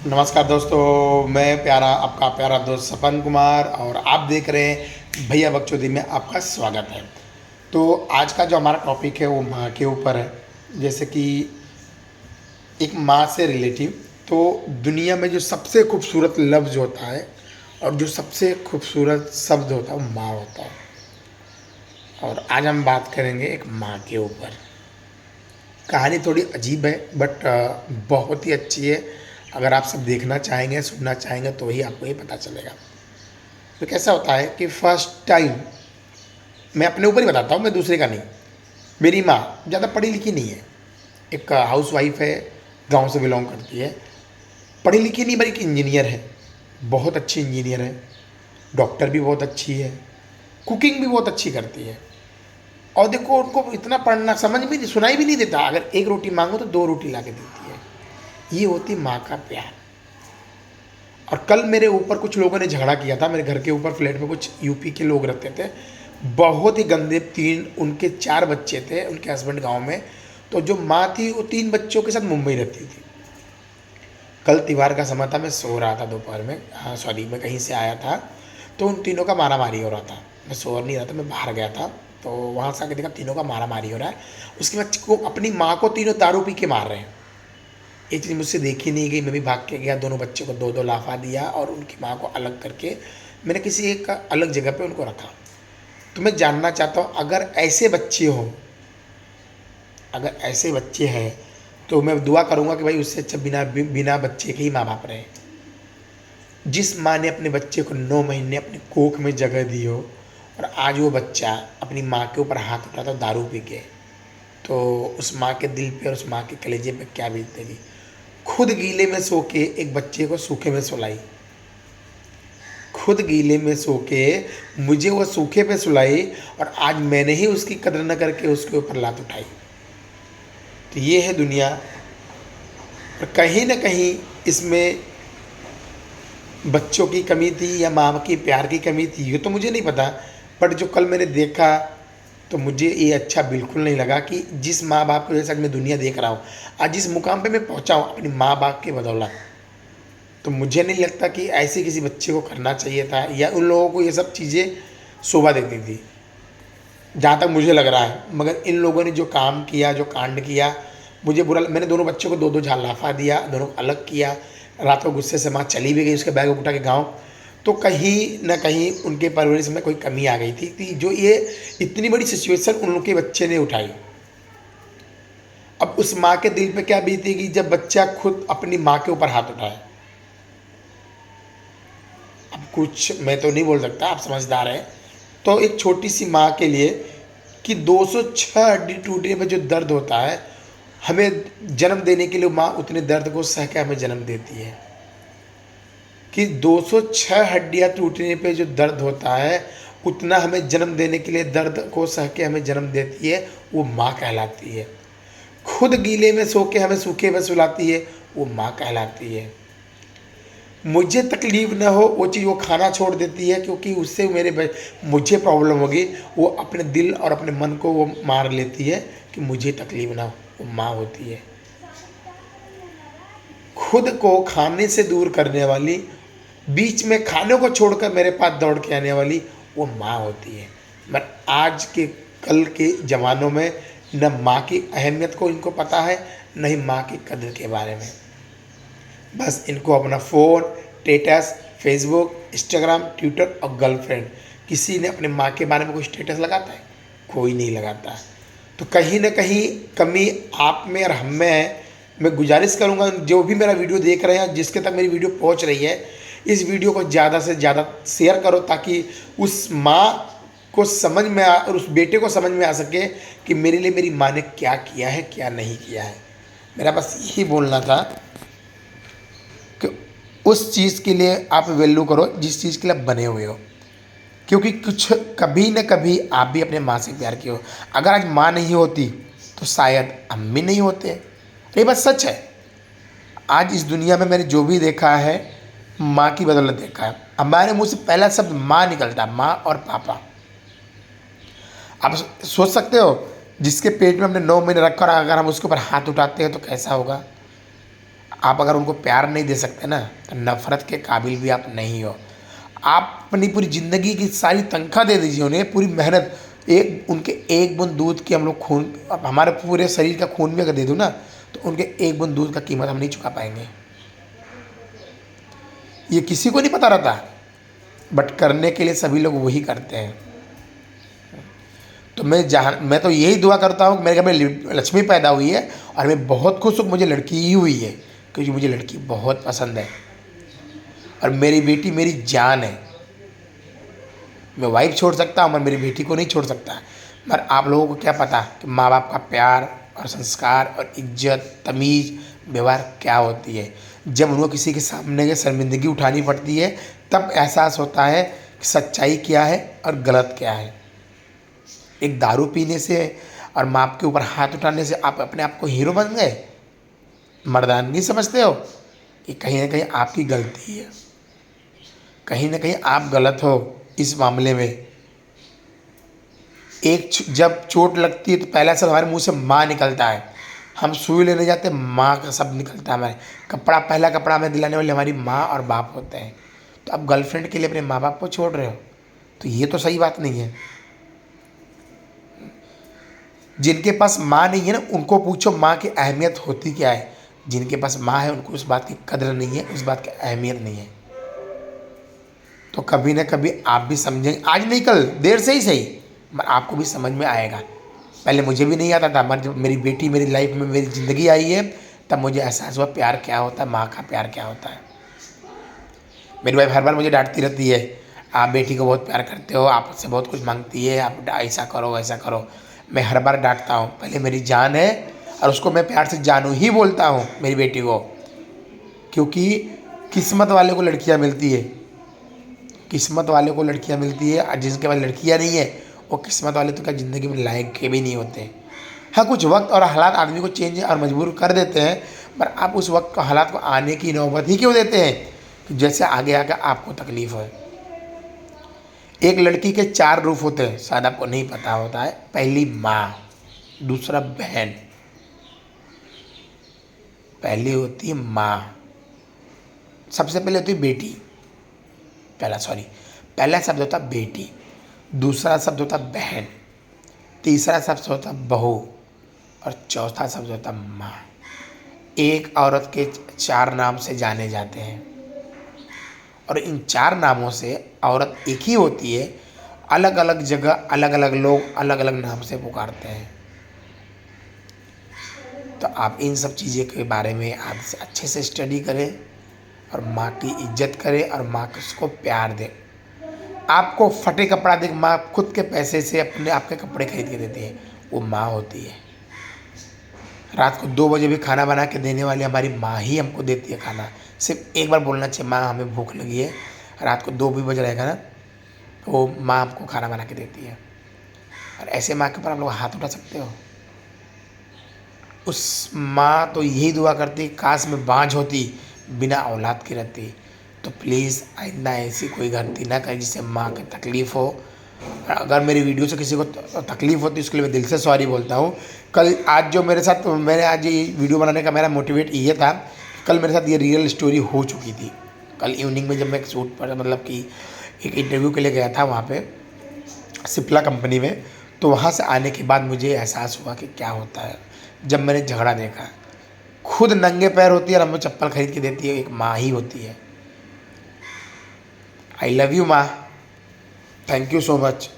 नमस्कार दोस्तों, मैं आपका प्यारा दोस्त सपन कुमार और आप देख रहे हैं भैया बकचोदी में आपका स्वागत है। तो आज का जो हमारा टॉपिक है वो माँ के ऊपर है। जैसे कि एक माँ से रिलेटिव, तो दुनिया में जो सबसे खूबसूरत लफ्ज़ होता है और जो सबसे खूबसूरत शब्द होता है वो माँ होता है। और आज हम बात करेंगे एक माँ के ऊपर। कहानी थोड़ी अजीब है बट बहुत ही अच्छी है। अगर आप सब देखना चाहेंगे, सुनना चाहेंगे तो ही आपको ये पता चलेगा। तो कैसा होता है कि फर्स्ट टाइम, मैं अपने ऊपर ही बताता हूँ, मैं दूसरे का नहीं। मेरी माँ ज़्यादा पढ़ी लिखी नहीं है, एक हाउस वाइफ है, गांव से बिलोंग करती है। पढ़ी लिखी नहीं बल्कि इंजीनियर है, बहुत अच्छी इंजीनियर है। डॉक्टर भी बहुत अच्छी है, कुकिंग भी बहुत अच्छी करती है। और देखो, उनको इतना पढ़ना समझ भी नहीं, सुनाई भी नहीं देता। अगर एक रोटी मांगो तो दो रोटी ला के देती है। ये होती माँ का प्यार। और कल मेरे ऊपर कुछ लोगों ने झगड़ा किया था। मेरे घर के ऊपर फ्लैट में कुछ यूपी के लोग रहते थे, बहुत ही गंदे। उनके 4 बच्चे थे, उनके हस्बैंड गांव में। तो जो माँ थी वो 3 बच्चों के साथ मुंबई रहती थी। कल त्योहार का समय था, मैं सो रहा था दोपहर में, हाँ सॉरी, मैं कहीं से आया था। तो उन तीनों का मारा मारी हो रहा था। मैं सो नहीं रहा था, मैं बाहर गया था। तो वहाँ से आके देखा तीनों का मारा मारी हो रहा है। उसके बाद को अपनी माँ को तीनों दारू पी के मार रहे हैं। ये चीज़ मुझसे देखी नहीं गई। मैं भी भाग के गया, दोनों बच्चों को दो दो लाफा दिया और उनकी माँ को अलग करके मैंने किसी एक अलग जगह पे उनको रखा। तो मैं जानना चाहता हूँ, अगर ऐसे बच्चे हों, अगर ऐसे बच्चे हैं तो मैं दुआ करूँगा कि भाई उससे अच्छा बिना बिना बच्चे के ही माँ बाप रहे। जिस माँ ने अपने बच्चे को 9 महीने अपनी कोख में जगह दी हो और आज वो बच्चा अपनी माँ के ऊपर हाथ उठाता दारू पी के, तो उस माँ के दिल पे और उस माँ के कलेजे पे क्या बीतेगी। खुद गीले में सो के एक बच्चे को सूखे में सुलाई, खुद गीले में सो के मुझे वो सूखे पे सुलाई, और आज मैंने ही उसकी कदर न करके उसके ऊपर लात उठाई। तो ये है दुनिया। और कहीं ना कहीं इसमें बच्चों की कमी थी या माँ की प्यार की कमी थी, ये तो मुझे नहीं पता। बट जो कल मैंने देखा तो मुझे ये अच्छा बिल्कुल नहीं लगा कि जिस माँ बाप की वजह से आज मैं दुनिया देख रहा हूँ, आज जिस मुकाम पे मैं पहुँचा हूँ अपनी माँ बाप के बदौलत, तो मुझे नहीं लगता कि ऐसे किसी बच्चे को करना चाहिए था, या उन लोगों को ये सब चीज़ें शोभा देती थी, जहाँ तक मुझे लग रहा है। मगर इन लोगों ने जो काम किया, जो कांड किया, मुझे बुरा। मैंने दोनों बच्चों को दो दो झाल लाफा दिया, दोनों को अलग किया। रात को गुस्से से माँ चली भी गई, उसके बैग उठा के गाँव। तो कहीं ना कहीं उनके परवरिश में कोई कमी आ गई थी जो ये इतनी बड़ी सिचुएशन उन लोग के बच्चे ने उठाई। अब उस माँ के दिल पे क्या बीतेगी जब बच्चा खुद अपनी माँ के ऊपर हाथ उठाए। अब कुछ मैं तो नहीं बोल सकता, आप समझदार हैं। तो एक छोटी सी माँ के लिए कि 206 हड्डी टूटने में जो दर्द होता है, हमें जन्म देने के लिए माँ उतने दर्द को सह के हमें जन्म देती है। कि 206 हड्डियाँ टूटने पे जो दर्द होता है, उतना हमें जन्म देने के लिए दर्द को सह के हमें जन्म देती है, वो माँ कहलाती है। खुद गीले में सो के हमें सूखे में सुलाती है, वो माँ कहलाती है। मुझे तकलीफ़ ना हो वो चीज़ वो खाना छोड़ देती है, क्योंकि उससे मुझे प्रॉब्लम होगी। वो अपने दिल और अपने मन को वो मार लेती है कि मुझे तकलीफ़ ना हो, वो माँ होती है। खुद को खाने से दूर करने वाली, बीच में खाने को छोड़कर मेरे पास दौड़ के आने वाली, वो माँ होती है। पर आज के कल के ज़मानों में न माँ की अहमियत को इनको पता है, न ही माँ की कदर के बारे में। बस इनको अपना phone, status, Facebook, Instagram, Twitter और गर्लफ्रेंड। किसी ने अपने माँ के बारे में कोई स्टेटस लगाता है? कोई नहीं लगाता। तो कहीं ना कहीं कमी आप में और हम में है। मैं गुजारिश करूँगा जो भी मेरा वीडियो देख रहे हैं, जिसके तक मेरी वीडियो पहुँच रही है, इस वीडियो को ज़्यादा से ज़्यादा शेयर करो, ताकि उस माँ को समझ में आ और उस बेटे को समझ में आ सके कि मेरे लिए मेरी माँ ने क्या किया है, क्या नहीं किया है। मेरा बस यही बोलना था कि उस चीज़ के लिए आप वैल्यू करो जिस चीज़ के लिए आप बने हुए हो। क्योंकि कुछ कभी न कभी आप भी अपने माँ से प्यार किए हो। अगर आज माँ नहीं होती तो शायद हम भी नहीं होते। ये बात सच है। आज इस दुनिया में मैंने जो भी देखा है, माँ की बदौलत देखा है। हमारे मुंह से पहला शब्द माँ निकलता है, माँ और पापा। आप सोच सकते हो, जिसके पेट में हमने 9 महीने रखा और अगर हम उसके ऊपर हाथ उठाते हैं तो कैसा होगा। आप अगर उनको प्यार नहीं दे सकते ना, तो नफ़रत के काबिल भी आप नहीं हो। आप अपनी पूरी ज़िंदगी की सारी तनख्वाह दे दीजिए उन्हें, पूरी मेहनत, एक उनके एक बूँद दूध की हम लोग खून, अब हमारे पूरे शरीर का खून भी अगर दे दूँ ना, तो उनके एक बूँद दूध का कीमत हम नहीं चुका पाएंगे। ये किसी को नहीं पता रहता, बट करने के लिए सभी लोग वही करते हैं। तो मैं तो यही दुआ करता हूँ कि मेरे घर में लक्ष्मी पैदा हुई है, और मैं बहुत खुश हूँ मुझे लड़की ही हुई है, क्योंकि मुझे लड़की बहुत पसंद है, और मेरी बेटी मेरी जान है। मैं वाइफ छोड़ सकता हूँ, मैं मेरी बेटी को नहीं छोड़ सकता। मगर आप लोगों को क्या पता कि माँ बाप का प्यार और संस्कार और इज्जत, तमीज़, व्यवहार क्या होती है। जब उनको किसी के सामने की शर्मिंदगी उठानी पड़ती है, तब एहसास होता है कि सच्चाई क्या है और गलत क्या है। एक दारू पीने से और माँ बाप के ऊपर हाथ उठाने से आप अपने आप को हीरो बन गए, मर्दानगी समझते हो? ये कहीं ना कहीं आपकी गलती है, कहीं ना कहीं आप गलत हो इस मामले में। जब चोट लगती है तो पहला शब्द हमारे मुंह से माँ निकलता है। हम सुई लेने जाते हैं, माँ का शब्द निकलता है हमारे। पहला कपड़ा हमें दिलाने वाले हमारी माँ और बाप होते हैं। तो आप गर्लफ्रेंड के लिए अपने माँ बाप को छोड़ रहे हो, तो ये तो सही बात नहीं है। जिनके पास माँ नहीं है ना, उनको पूछो माँ की अहमियत होती क्या है। जिनके पास माँ है उनको उस बात की कदर नहीं है, उस बात की अहमियत नहीं है। तो कभी ना कभी आप भी समझेंगे, आज नहीं कल, देर से ही सही, मगर आपको भी समझ में आएगा। पहले मुझे भी नहीं आता था, मगर जब मेरी बेटी मेरी लाइफ में, मेरी ज़िंदगी आई है, तब मुझे एहसास हुआ प्यार क्या होता है, माँ का प्यार क्या होता है। मेरी वाइफ हर बार मुझे डांटती रहती है, आप बेटी को बहुत प्यार करते हो, आप उससे बहुत कुछ मांगती है, आप ऐसा करो वैसा करो। मैं हर बार डांटता हूँ, पहले मेरी जान है, और उसको मैं प्यार से जानू ही बोलता हूँ मेरी बेटी को, क्योंकि किस्मत वाले को लड़कियाँ मिलती है, किस्मत वाले को लड़कियाँ मिलती है, और जिनके पास लड़कियाँ नहीं है वो किस्मत वाले तो क्या ज़िंदगी में लायक के भी नहीं होते। हाँ, कुछ वक्त और हालात आदमी को चेंज और मजबूर कर देते हैं, पर आप उस वक्त को, हालात को आने की नौबत ही क्यों देते हैं कि जैसे आगे आकर आपको तकलीफ़ हो। एक लड़की के 4 रूप होते हैं, शायद आपको नहीं पता होता है। पहली माँ, दूसरा बहन, पहली होती है माँ, सबसे पहले होती है बेटी, पहला शब्द होता है बेटी, दूसरा शब्द होता है बहन, तीसरा शब्द होता है बहू, और चौथा शब्द होता है माँ। एक औरत के 4 नाम से जाने जाते हैं, और इन 4 नामों से औरत एक ही होती है, अलग अलग जगह अलग अलग लोग अलग अलग नाम से पुकारते हैं। तो आप इन सब चीज़ों के बारे में आप अच्छे से स्टडी करें, और माँ की इज्जत करें, और माँ को उसको प्यार दें। आपको फटे कपड़ा दे, माँ खुद के पैसे से अपने आपके कपड़े खरीद के देती है, वो माँ होती है। रात को 2 बजे भी खाना बना के देने वाली हमारी माँ ही हमको देती है खाना। सिर्फ एक बार बोलना चाहिए, माँ हमें भूख लगी है, रात को 2 भी बज रहेगा ना, तो वो माँ हमको खाना बना के देती है। और ऐसे माँ के ऊपर आप लोग हाथ उठा सकते हो? उस माँ तो यही दुआ करती, काश मैं बाँझ होती, बिना औलाद की रहती। तो प्लीज़ आइंदा ऐसी कोई गलती ना करें जिससे माँ की तकलीफ़ हो। अगर मेरी वीडियो से किसी को तकलीफ़ होती है, उसके लिए मैं दिल से सॉरी बोलता हूँ। आज जो मेरे साथ, मैंने आज ये वीडियो बनाने का मेरा मोटिवेट ये था, कल मेरे साथ ये रियल स्टोरी हो चुकी थी। कल इवनिंग में जब मैं एक शूट पर, मतलब कि एक इंटरव्यू के लिए गया था वहाँ पे सिप्ला कंपनी में, तो वहाँ से आने के बाद मुझे एहसास हुआ कि क्या होता है जब मैंने झगड़ा देखा। खुद नंगे पैर होती है और हमें चप्पल खरीद के देती है, एक माँ ही होती है। आई लव यू माँ, थैंक यू सो मच।